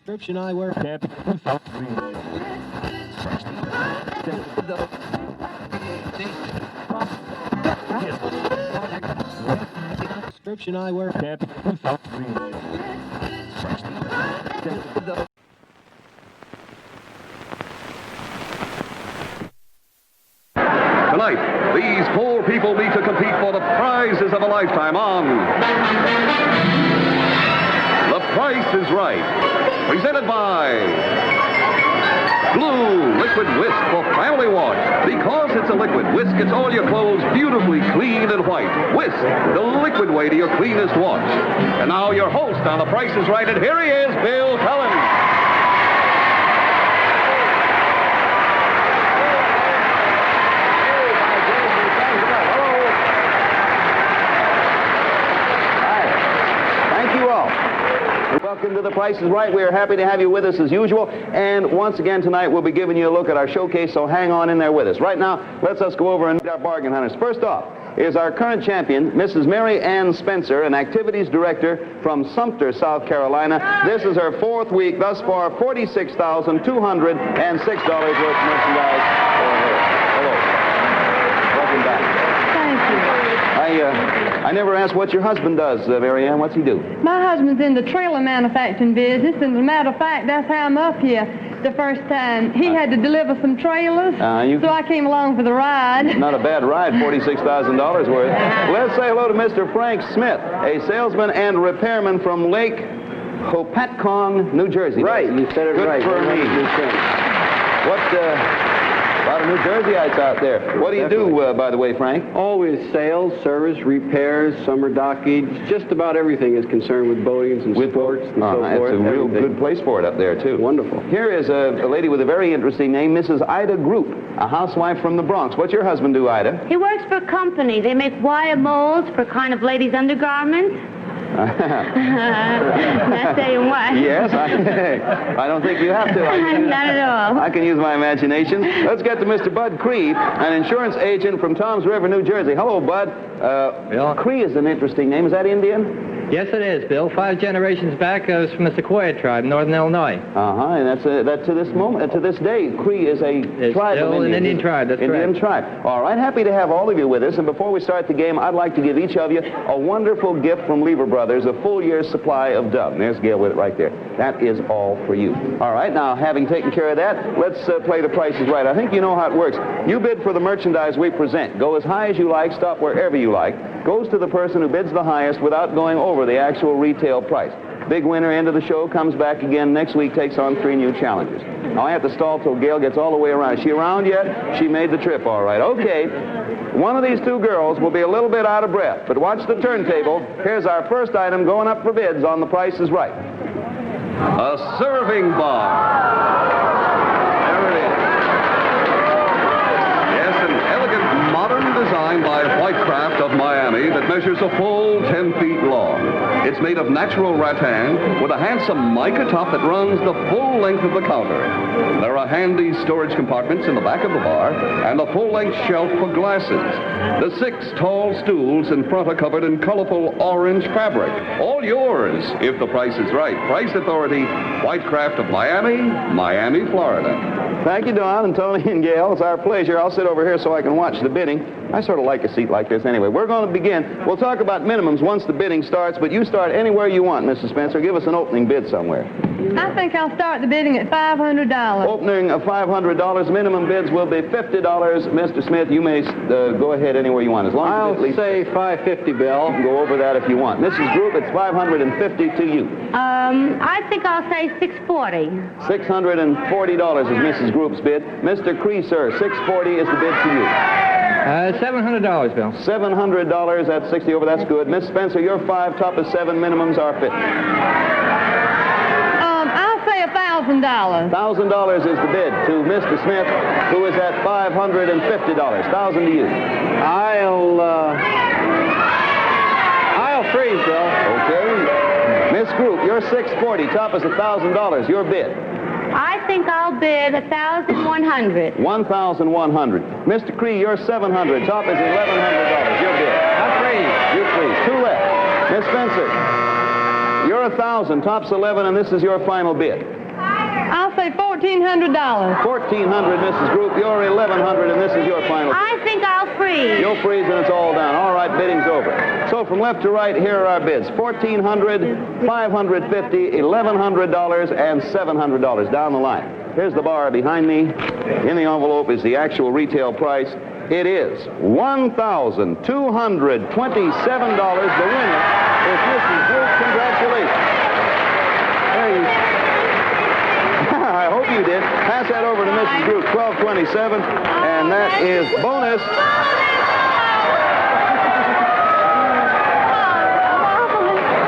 Prescription eyewear. Prescription eyewear. Tonight, these poor people meet to compete for the prizes of a lifetime on The Price is Right. Presented by Blue Liquid Whisk for family wash. Because it's a liquid, Whisk gets all your clothes beautifully clean and white. Whisk, the liquid way to your cleanest wash. And now your host on The Price is Right, and here he is, Bill Cullen. Welcome to The Price is Right. We are happy to have you with us as usual. And once again tonight, we'll be giving you a look at our showcase, so hang on in there with us. Right now, let's go over and meet our bargain hunters. First off is our current champion, Mrs. Mary Ann Spencer, an activities director from Sumter, South Carolina. This is her fourth week. Thus far, $46,206 worth of merchandise for her. Hello. Welcome back. I never asked what your husband does, Mary Ann. What's he do? My husband's in the trailer manufacturing business, and as a matter of fact, that's how I'm up here the first time. He had to deliver some trailers, so I came along for the ride. Not a bad ride, $46,000 worth. Let's say hello to Mr. Frank Smith, a salesman and repairman from Lake Hopatcong, New Jersey. Right, you said it right. Good for me. What, a lot of New Jerseyites out there. What do you do, by the way, Frank? Always sales, service, repairs, summer dockage, just about everything is concerned with boatings and sports and so forth. It's a real good place for it up there, too. Wonderful. Here is a lady with a very interesting name, Mrs. Ida Group, a housewife from the Bronx. What's your husband do, Ida? He works for a company. They make wire molds for kind of ladies' undergarments. Not saying what. Yes, I don't think you have to. Not at all. I can use my imagination. Let's get to Mr. Bud Cree, an insurance agent from Toms River, New Jersey. Hello, Bud. Bill? Cree is an interesting name. Is that Indian? Yes, it is, Bill. 5 generations back, I was from the Sequoia tribe, northern Illinois. And that to this moment, to this day, Cree is a tribe of still Indians. an Indian tribe, that's correct. Indian tribe. All right, happy to have all of you with us. And before we start the game, I'd like to give each of you a wonderful gift from Lever Brothers, a full year's supply of Dove. And there's Gail with it right there. That is all for you. All right, now, having taken care of that, let's play The Price is Right. I think you know how it works. You bid for the merchandise we present. Go as high as you like, stop wherever you like. Goes to the person who bids the highest without going over the actual retail price. Big winner, end of the show, comes back again next week, takes on 3 new challenges. Now I have to stall till Gail gets all the way around. Is she around yet? She made the trip all right. Okay. One of these two girls will be a little bit out of breath, but watch the turntable. Here's our first item going up for bids on The Price is Right. A serving bar. There it is. Yes, an elegant modern design by Whitecraft of Miami that measures a full 10 feet long. It's made of natural rattan with a handsome mica top that runs the full length of the counter. There are handy storage compartments in the back of the bar and a full-length shelf for glasses. The 6 tall stools in front are covered in colorful orange fabric. All yours, if the price is right. Price Authority, Whitecraft of Miami, Miami, Florida. Thank you, Don and Tony and Gail. It's our pleasure. I'll sit over here so I can watch the bidding. I sort of like a seat like this anyway. We're going to begin. We'll talk about minimums once the bidding starts, but you start anywhere you want, Mrs. Spencer. Give us an opening bid somewhere. I think I'll start the bidding at $500. Opening of $500. Minimum bids will be $50. Mr. Smith, you may go ahead anywhere you want. As long as I'll at least say $550, Bill. You can go over that if you want. Mrs. Group, it's $550 to you. I think I'll say $640. $640 is Mrs. Group's bid. Mr. Cree, sir, $640 is the bid to you. $700, Bill. $700 at 60 over. That's good. Miss Spencer, your 5 top of 7 minimums are 50. I'll say $1,000. $1,000 is the bid to Mr. Smith, who is at $550. $1,000 to you. I'll freeze, Bill. Okay. Miss Group, your $640. Top is $1,000. Your bid. I think I'll bid $1,100. $1,100. Mr. Cree, your $700. Top is $1,100. Your bid. I freeze. You please. 2 left. Miss Spencer, your You're 1,000, tops 11, and this is your final bid. I'll say $1,400. 1,400, Mrs. Group. You're 1,100, and this is your final bid. I think I'll freeze. You'll freeze, and it's all down. All right, bidding's over. So from left to right, here are our bids. $1,400, $550, $1,100, and $700 down the line. Here's the bar behind me. In the envelope is the actual retail price. It is $1,227. The winner is Mrs. Group. Congratulations. There you go. I hope you did. Pass that over to Mrs. Group, 1227, and that is bonus.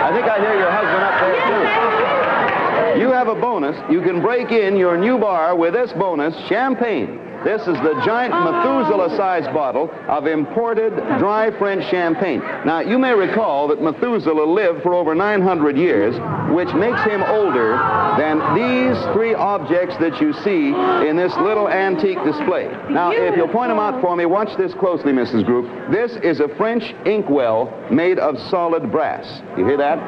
I think I hear your husband up there, too. You have a bonus. You can break in your new bar with this bonus, champagne. This is the giant Methuselah-sized bottle of imported dry French champagne. Now, you may recall that Methuselah lived for over 900 years, which makes him older than these three objects that you see in this little antique display. Now, if you'll point them out for me, watch this closely, Mrs. Group. This is a French inkwell made of solid brass. You hear that?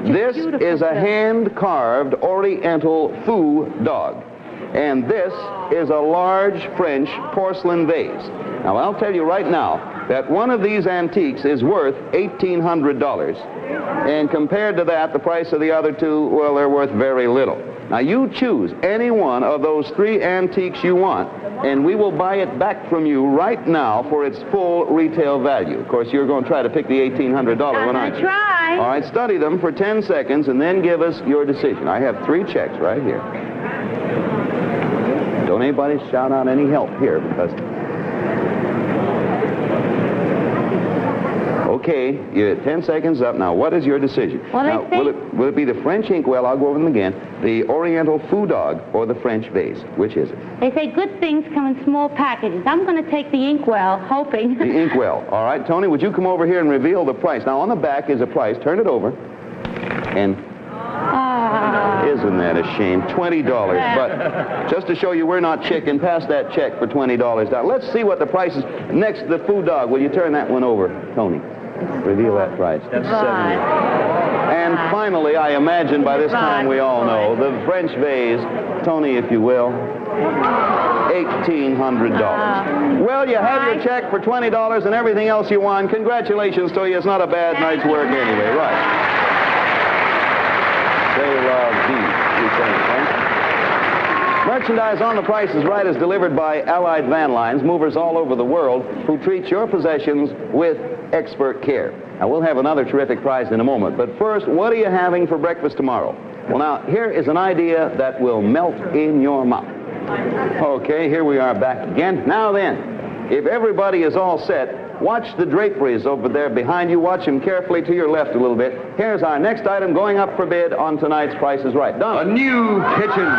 This is a hand-carved Oriental foo dog. And this is a large French porcelain vase. Now, I'll tell you right now that one of these antiques is worth $1,800. And compared to that, the price of the other two, well, they're worth very little. Now, you choose any one of those three antiques you want, and we will buy it back from you right now for its full retail value. Of course, you're going to try to pick the $1,800 one, aren't you? Try. All right, study them for 10 seconds and then give us your decision. I have 3 checks right here. Don't anybody shout out any help here because... Okay, you're 10 seconds up. Now, what is your decision? Well, now, will it be the French inkwell, I'll go over them again, the Oriental foo dog, or the French vase? Which is it? They say good things come in small packages. I'm going to take the inkwell, hoping. The inkwell. All right, Tony, would you come over here and reveal the price? Now, on the back is a price. Turn it over. And... isn't that a shame? $20. But just to show you we're not chicken, pass that check for $20. Now, let's see what the price is. Next, the food dog. Will you turn that one over, Tony? Reveal that price. $70. And finally, I imagine by this time we all know, the French vase, Tony, if you will, $1,800. Well, you have your check for $20 and everything else you won. Congratulations to you. It's not a bad night's work anyway, right? Merchandise on The Price is Right is delivered by Allied Van Lines, movers all over the world who treat your possessions with expert care. Now, we'll have another terrific prize in a moment, but first, what are you having for breakfast tomorrow? Well, now, here is an idea that will melt in your mouth. Okay, here we are back again. Now then, if everybody is all set, watch the draperies over there behind you. Watch them carefully to your left a little bit. Here's our next item going up for bid on tonight's Price is Right. Done. A new kitchen.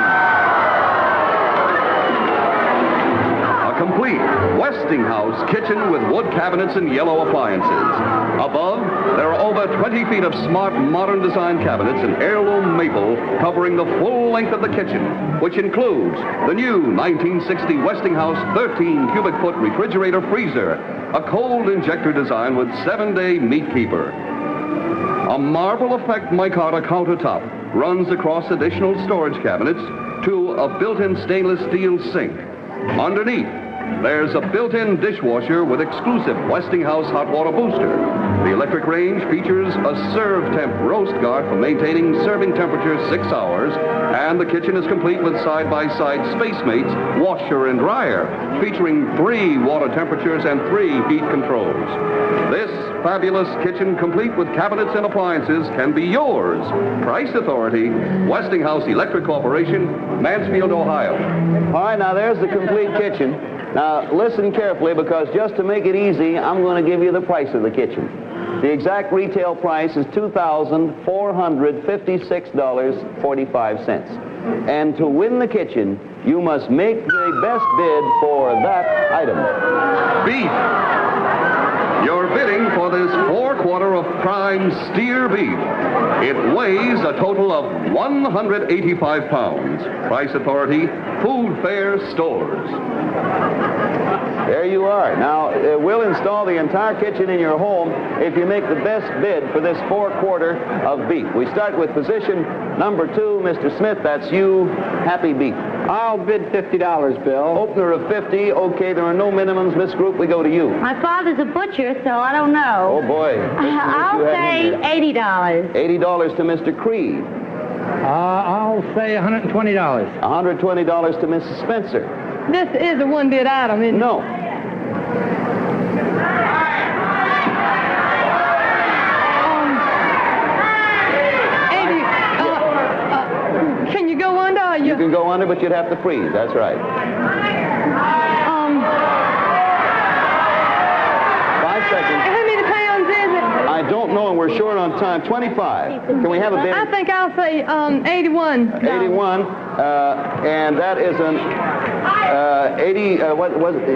A complete Westinghouse kitchen with wood cabinets and yellow appliances. Above, there are over 20 feet of smart, modern design cabinets in heirloom maple covering the full length of the kitchen, which includes the new 1960 Westinghouse 13 cubic foot refrigerator freezer, a cold injector design with 7-day meat keeper. A marble effect micarta countertop runs across additional storage cabinets to a built-in stainless steel sink. Underneath, there's a built-in dishwasher with exclusive Westinghouse hot water booster. The electric range features a serve temp roast guard for maintaining serving temperature 6 hours, and the kitchen is complete with side-by-side Spacemates washer and dryer, featuring 3 water temperatures and 3 heat controls. This fabulous kitchen, complete with cabinets and appliances, can be yours. Price Authority, Westinghouse Electric Corporation, Mansfield, Ohio. All right, now there's the complete kitchen. Now, listen carefully, because just to make it easy, I'm going to give you the price of the kitchen. The exact retail price is $2,456.45. And to win the kitchen, you must make the best bid for that item. Beef. You're bidding for this 4-quarter of prime steer beef. It weighs a total of 185 pounds. Price Authority, Food Fair Stores. There you are. Now, we'll install the entire kitchen in your home if you make the best bid for this 4-quarter of beef. We start with position number 2, Mr. Smith. That's you. Happy beef. I'll bid $50, Bill. Opener of 50. Okay, there are no minimums. Miss Group, we go to you. My father's a butcher, so I don't know. Oh, boy. I'll say $80. $80 to Mr. Creed. I'll say $120. $120 to Mrs. Spencer. This is a one-bid item, isn't it? No. Can you go under? Or You can go under, but you'd have to freeze. That's right. 5 seconds. How many pounds is it? I don't know, and we're short on time. 25. Can we have a bid? I think I'll say 81. 81, and that is an 80. What was it?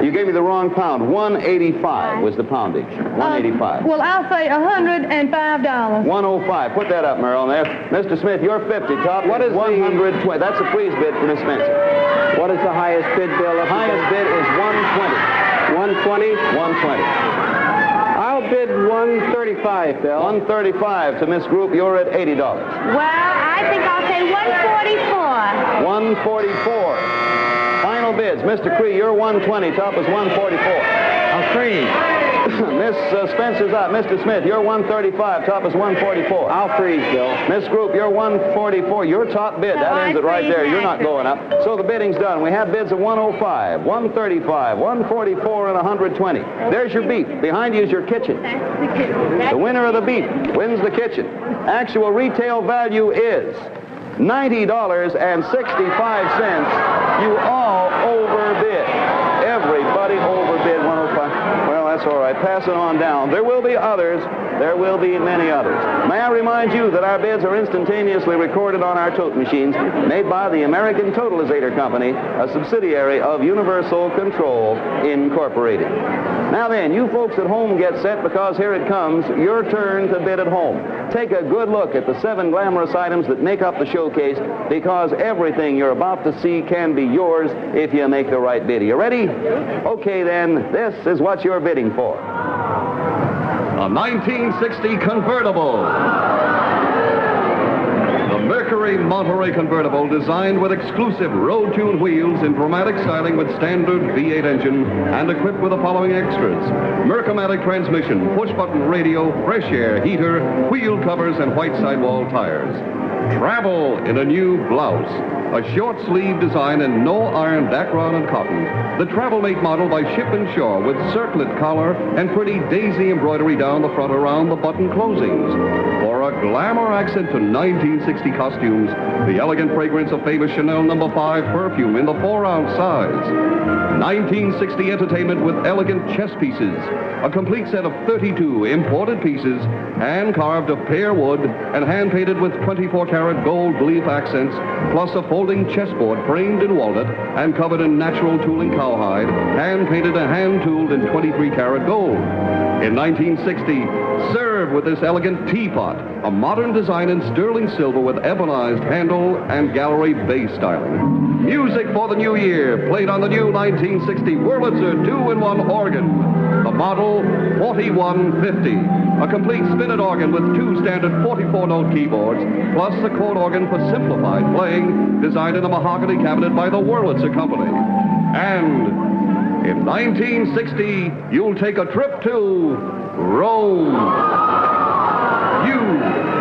You gave me the wrong pound. 185 was the poundage. 185. Well, I'll say $105. 105. Put that up, Merrill. There, Mr. Smith, you're 50. Top. What is 120? That's a freeze bid for Miss Spencer. What is the highest bid, Bill? Highest bid is 120. 120? 120. I'll bid $135, Bill. 135 to Miss Group. You're at $80. Well, I think I'll say $144. 144. Final bids. Mr. Cree, you're 120. Top is 144. I'll freeze. Miss Spencer's up. Mr. Smith, you're 135. Top is 144. I'll freeze, Bill. Miss Group, you're 144. Your top bid. No, That ends it right I freeze there. You're not naturally. going up. So the bidding's done. We have bids of 105, 135, 144, and 120. There's your beef. Behind you is your kitchen. The winner of the beef wins the kitchen. Actual retail value is $90.65. You all overbid. Everybody overbid 105. Well, that's all right. Pass it on down. There will be others. There will be many others. May I remind you that our bids are instantaneously recorded on our tote machines made by the American Totalizator Company, a subsidiary of Universal Control Incorporated. Now then, you folks at home get set, because here it comes, your turn to bid at home. Take a good look at the 7 glamorous items that make up the showcase, because everything you're about to see can be yours if you make the right bid. Are you ready? Okay, then, this is what you're bidding for. A 1960 convertible. The Mercury Monterey convertible, designed with exclusive road-tuned wheels in dramatic styling with standard V8 engine and equipped with the following extras: Mercomatic transmission, push-button radio, fresh air heater, wheel covers, and white sidewall tires. Travel in a new blouse. A short sleeve design and no iron Dacron and cotton. The Travel Mate model by Ship and Shaw with circlet collar and pretty daisy embroidery down the front around the button closings. For a glamour accent to 1960 costumes, the elegant fragrance of famous Chanel No. 5 perfume in the 4-ounce size. 1960 entertainment with elegant chess pieces. A complete set of 32 imported pieces, hand-carved of pear wood and hand-painted with 24-karat gold leaf accents, plus a folding chessboard framed in walnut and covered in natural tooling cowhide, hand-painted and hand-tooled in 23-karat gold. In 1960, served with this elegant teapot, a modern design in sterling silver with ebonized handle and gallery bass styling. Music for the new year, played on the new 1960 Wurlitzer 2-in-1 organ. The model 4150, a complete spinet organ with 2 standard 44-note keyboards, plus a chord organ for simplified playing, designed in a mahogany cabinet by the Wurlitzer Company. And in 1960, you'll take a trip to Rome. You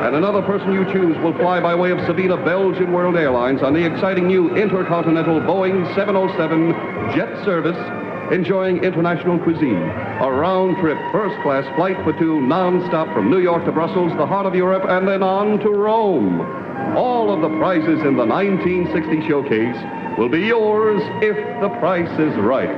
and another person you choose will fly by way of Sabina Belgian World Airlines on the exciting new intercontinental Boeing 707 jet service, enjoying international cuisine. A round-trip first-class flight for 2 non-stop from New York to Brussels, the heart of Europe, and then on to Rome. All of the prizes in the 1960 showcase will be yours if the price is right.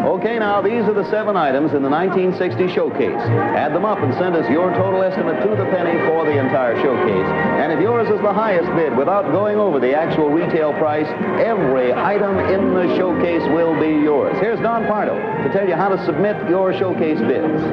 Okay, now these are the 7 items in the 1960 showcase. Add them up and send us your total estimate to the penny for the entire showcase. And if yours is the highest bid without going over the actual retail price, every item in the showcase will be yours. Here's Don Pardo to tell you how to submit your showcase bids.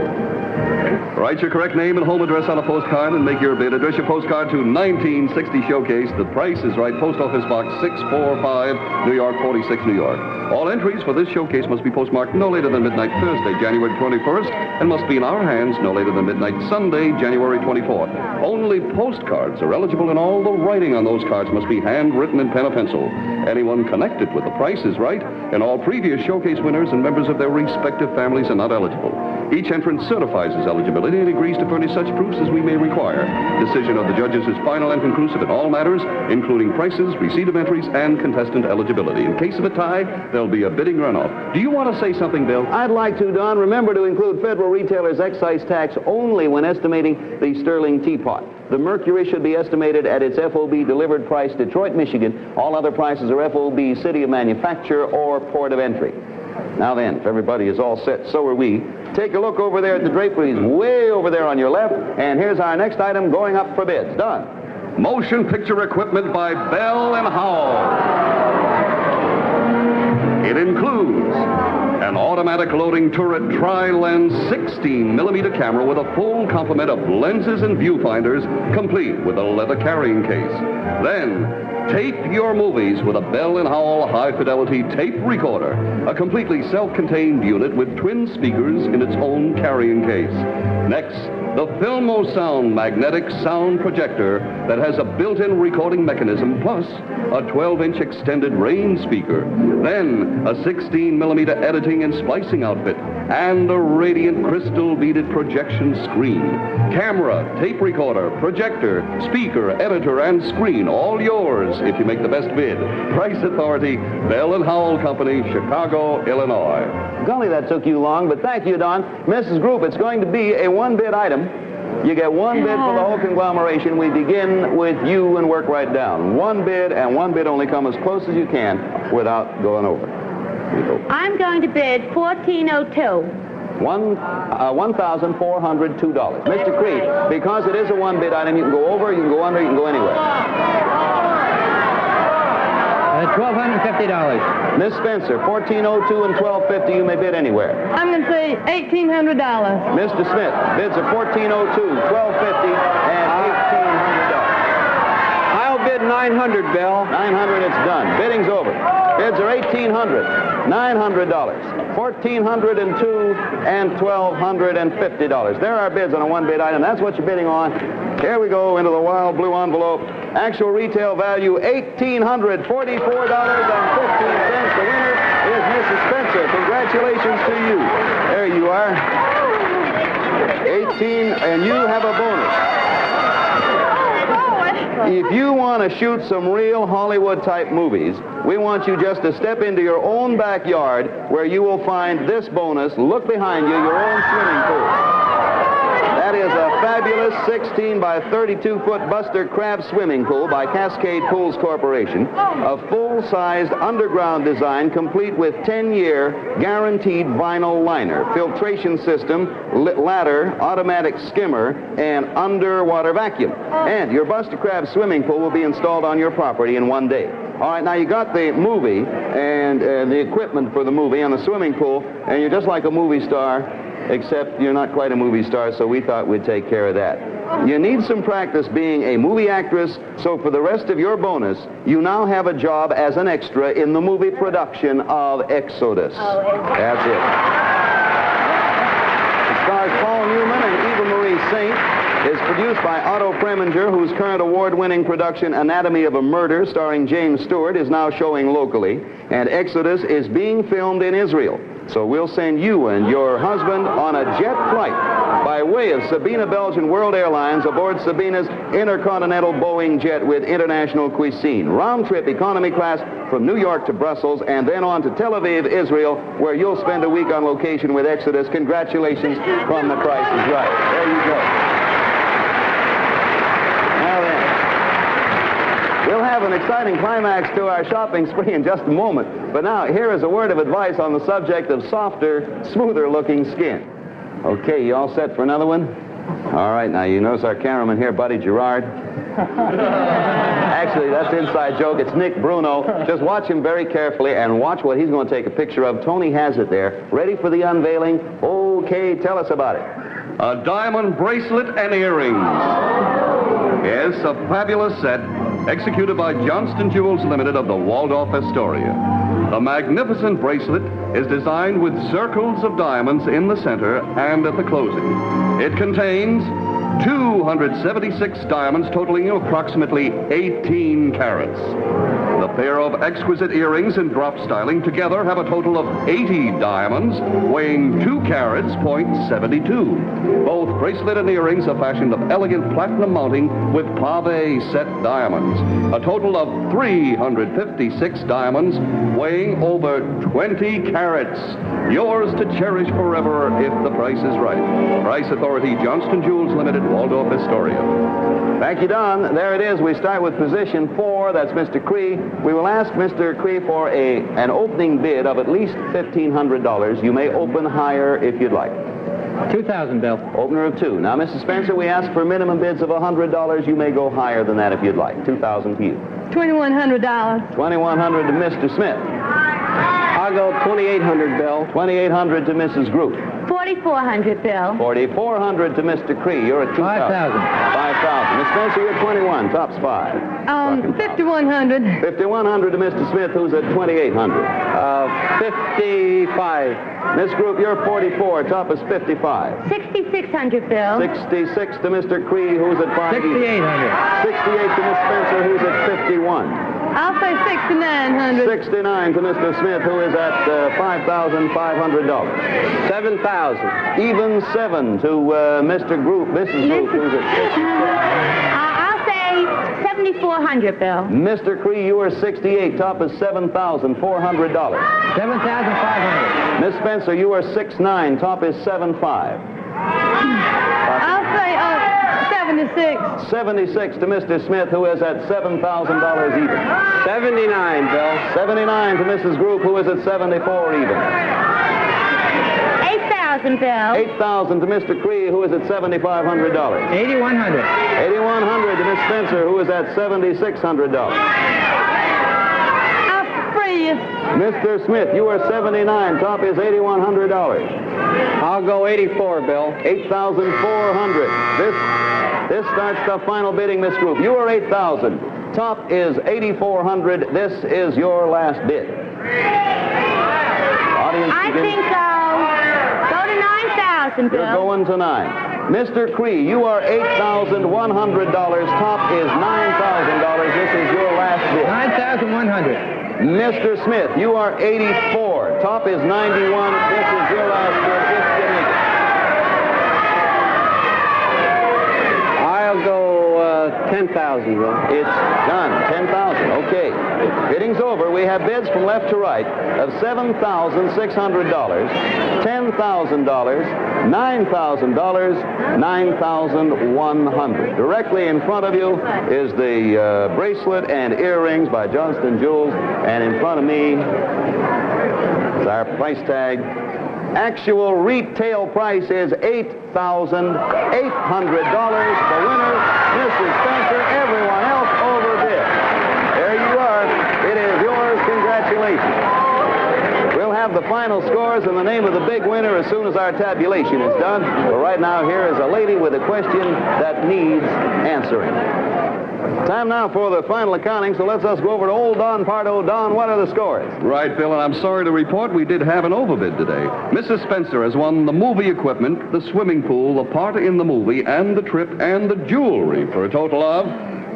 Write your correct name and home address on a postcard and make your bid. Address your postcard to 1960 Showcase. The Price is Right, Post Office Box 645, New York, 46, New York. All entries for this showcase must be postmarked no later than midnight Thursday, January 21st, and must be in our hands no later than midnight Sunday, January 24th. Only postcards are eligible, and all the writing on those cards must be handwritten in pen or pencil. Anyone connected with The Price is Right and all previous showcase winners and members of their respective families are not eligible. Each entrant certifies his eligibility and agrees to furnish such proofs as we may require. Decision of the judges is final and conclusive in all matters, including prices, receipt of entries, and contestant eligibility. In case of a tie, there'll be a bidding runoff. Do you want to say something, Bill? I'd like to, Don. Remember to include federal retailers' excise tax only when estimating the Sterling teapot. The Mercury should be estimated at its FOB delivered price, Detroit, Michigan. All other prices are FOB, city of manufacture, or port of entry. Now then, if everybody is all set, so are we. Take a look over there at the draperies, way over there on your left, and here's our next item going up for bids. Done. Motion picture equipment by Bell and Howell. It includes an automatic loading turret tri-lens 16-millimeter camera with a full complement of lenses and viewfinders, complete with a leather carrying case. Then, tape your movies with a Bell & Howell high-fidelity tape recorder, a completely self-contained unit with twin speakers in its own carrying case. Next, the Filmo Sound magnetic sound projector that has a built-in recording mechanism plus a 12-inch extended range speaker. Then, a 16-millimeter editing and splicing outfit and a radiant crystal beaded projection screen. Camera, tape recorder, projector, speaker, editor, and screen, all yours if you make the best bid. Price Authority, Bell & Howell Company, Chicago, Illinois. Golly, that took you long, but thank you, Don. Mrs. Group, it's going to be a one-bid item. You get one bid for the whole conglomeration. We begin with you and work right down. One bid, and one bid only. Come as close as you can without going over. I'm going to bid $1,402. $1,402. Mr. Creed, because it is a one-bid item, you can go over, you can go under, you can go anywhere. $1,250. Miss Spencer, $1,402 and $1,250. You may bid anywhere. I'm going to say $1,800. Mr. Smith, bids are $1,402, $1,250, and $1,800. I'll bid $900, Bill. $900, it's done. Bidding's over. Bids are $1,800, $900, $1,402, and $1,250. There are bids on a one-bid item. That's what you're bidding on. Here we go into the wild blue envelope. Actual retail value, $1,844.15. The winner is Mrs. Spencer. Congratulations to you. There you are. 18, and you have a bonus. If you want to shoot some real Hollywood-type movies, we want you just to step into your own backyard where you will find this bonus. Look behind you, your own swimming pool. That is a fabulous 16 by 32-foot Buster Crabbe swimming pool by Cascade Pools Corporation. A full-sized underground design complete with 10-year guaranteed vinyl liner, filtration system, ladder, automatic skimmer, and underwater vacuum. And your Buster Crabbe swimming pool will be installed on your property in one day. All right, now you got the movie and the equipment for the movie and the swimming pool, and you're just like a movie star, except you're not quite a movie star, so we thought we'd take care of that. You need some practice being a movie actress, so for the rest of your bonus, you now have a job as an extra in the movie production of Exodus. That's it. It stars Paul Newman and Eva Marie Saint. Is produced by Otto Preminger, whose current award-winning production Anatomy of a Murder, starring James Stewart, is now showing locally, and Exodus is being filmed in Israel. So we'll send you and your husband on a jet flight by way of Sabina Belgian World Airlines aboard Sabina's intercontinental Boeing jet with international cuisine. Round-trip economy class from New York to Brussels and then on to Tel Aviv, Israel, where you'll spend a week on location with Exodus. Congratulations from The Price is Right. There you go. We'll have an exciting climax to our shopping spree in just a moment. But now, here is a word of advice on the subject of softer, smoother-looking skin. Okay, you all set for another one? All right, now, you notice our cameraman here, Buddy Gerard. Actually, that's an inside joke. It's Nick Bruno. Just watch him very carefully and watch what he's going to take a picture of. Tony has it there, ready for the unveiling. Okay, tell us about it. A diamond bracelet and earrings. Yes, a fabulous set executed by Johnston Jewels Limited of the Waldorf Astoria. The magnificent bracelet is designed with circles of diamonds in the center and at the closing. It contains 276 diamonds totaling approximately 18 carats. The pair of exquisite earrings in drop styling together have a total of 80 diamonds, weighing 2 carats, .72. Both bracelet and earrings are fashioned of elegant platinum mounting with pave set diamonds. A total of 356 diamonds, weighing over 20 carats. Yours to cherish forever if the price is right. Price Authority, Johnston Jewels Limited, Waldorf Astoria. Thank you, Don. There it is. We start with position 4. That's Mr. Cree. We will ask Mr. Cree for an opening bid of at least $1,500. You may open higher if you'd like. 2,000, Bill. Opener of 2. Now, Mrs. Spencer, we ask for minimum bids of $100. You may go higher than that if you'd like. 2,000 to you. $2,100. $2,100 to Mr. Smith. I'll go 2,800, Bill. 2,800 to Mrs. Groot. 4,400, Bill. 4,400 to Mr. Cree. You're at 2,000. 5,000. 5,000. Miss Spencer, you're 21. Tops 5. 5,100. 5,100 to Mr. Smith, who's at 2,800. 55. Miss Groot, you're 44. Top is 55. 6,600, Bill. 66 to Mr. Cree, who's at 5. 6,800. 68 to Miss Spencer, who's at 51. I'll say 6,900. 69 to Mr. Smith, who is at $5,500. 7,000. Even 7 to Mr. Groot, Mrs. Groot, who's at I'll say 7,400, Bill. Mr. Cree, you are 68. Top is $7,400. 7,500. Miss Spencer, you are 6'9". Top is 7'5". I'll say 76. 76 to Mr. Smith, who is at $7,000 even. 79, Bill. 79 to Mrs. Groot, who is at 74 even. 8,000, Bill. 8,000 to Mr. Cree, who is at $7,500. 8,100. 8,100 to Miss Spencer, who is at $7,600. I'll free you. Mr. Smith, you are 79. Top is $8,100. I'll go 84, Bill. 8,400. This starts the final bidding, Miss Group. You are 8,000. Top is 8,400. This is your last bid. Audience, I think I'll go to 9,000, Bill. You're going to 9. Mr. Cree, you are $8,100. Top is $9,000. This is your last bid. 9,100. Mr. Smith, you are 84. Top is 91. This is your last bid. Just give me. I'll go 10,000, Bill. It's done. 10,000. Okay. Bidding's over. We have bids from left to right of $7,600, $10,000, $9,000, $9,100. Directly in front of you is the bracelet and earrings by Johnston Jewels, and in front of me is our price tag. Actual retail price is $8,800. The winner, Mrs. Spencer. Everyone else overbid. There you are. It is yours. Congratulations. We'll have the final scores and the name of the big winner as soon as our tabulation is done. But right now, here is a lady with a question that needs answering. Time now for the final accounting, so let's us go over to Old Don Pardo. Don, what are the scores? Right, Bill, and I'm sorry to report we did have an overbid today. Mrs. Spencer has won the movie equipment, the swimming pool, the part in the movie, and the trip, and the jewelry for a total of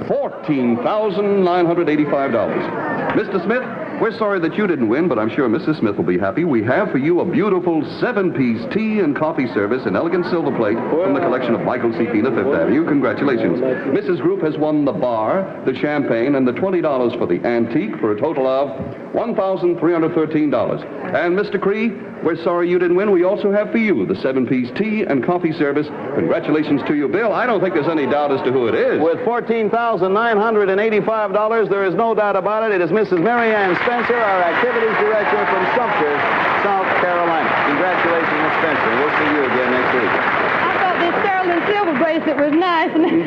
$14,985. Mr. Smith, we're sorry that you didn't win, but I'm sure Mrs. Smith will be happy. We have for you a beautiful 7-piece tea and coffee service in elegant silver plate from the collection of Michael C. Pina, Fifth Avenue. Congratulations. Mrs. Group has won the bar, the champagne, and the $20 for the antique for a total of $1,313. And Mr. Cree, We're sorry you didn't win. We also have for you the 7-piece tea and coffee service. Congratulations to you, Bill. I don't think there's any doubt as to who it is. With $14,985, there is no doubt about it. It is Mrs. Mary Ann Spencer, our activities director from Sumter, South Carolina. Congratulations, Miss Spencer. We'll see you again next week. I thought this sterling silver bracelet was nice. You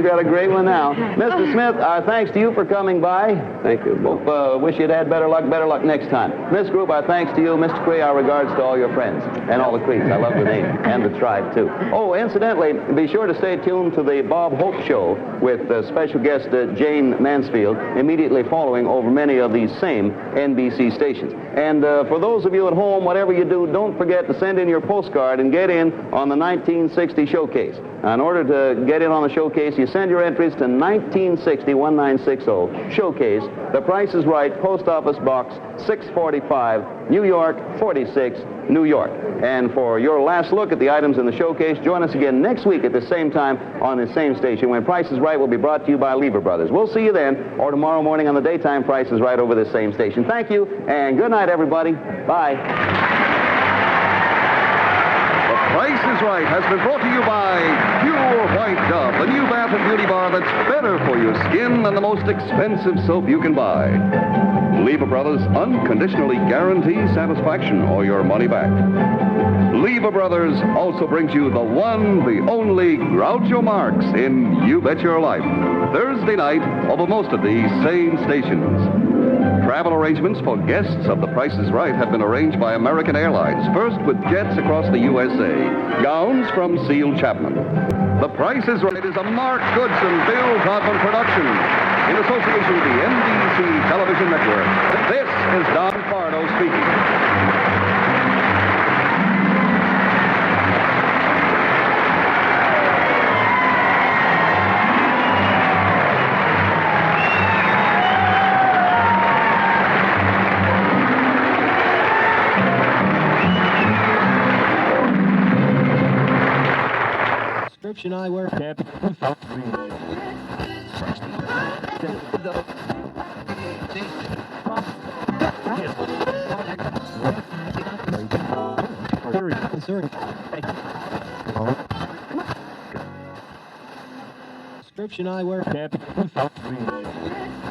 got a great one now. Mr. Smith, our thanks to you for coming by. Thank you. Wish you'd had better luck next time. Miss Group, our thanks to you. Mr. Cree, our regards to all your friends. And all the Creeks. I love the name. And the tribe, too. Oh, incidentally, be sure to stay tuned to the Bob Hope Show with special guest Jane Mansfield immediately following over many of these same NBC stations. And for those of you at home, whatever you do, don't forget to send in your postcard and get in on the 1960 showcase. Now, in order to get in on the showcase, you send your entries to 1960-1960 Showcase. The Price is Right, Post Office Box 645, New York 46, New York. And for your last look at the items in the showcase, join us again next week at the same time on the same station when Price is Right will be brought to you by Lever Brothers. We'll see you then, or tomorrow morning on the daytime Price is Right over this same station. Thank you, and good night, everybody. Bye. Price is Right has been brought to you by Pure White Dove, the new bath and beauty bar that's better for your skin than the most expensive soap you can buy. Lever Brothers unconditionally guarantee satisfaction or your money back. Lever Brothers also brings you the one, the only Groucho Marx in You Bet Your Life, Thursday night over most of these same stations. Travel arrangements for guests of The Price is Right have been arranged by American Airlines, first with jets across the USA. Gowns from Seal Chapman. The Price is Right is a Mark Goodson, Bill Cullen production in association with the NBC Television Network. This is Don Pardo speaking. Prescription eyewear. Prescription eyewear.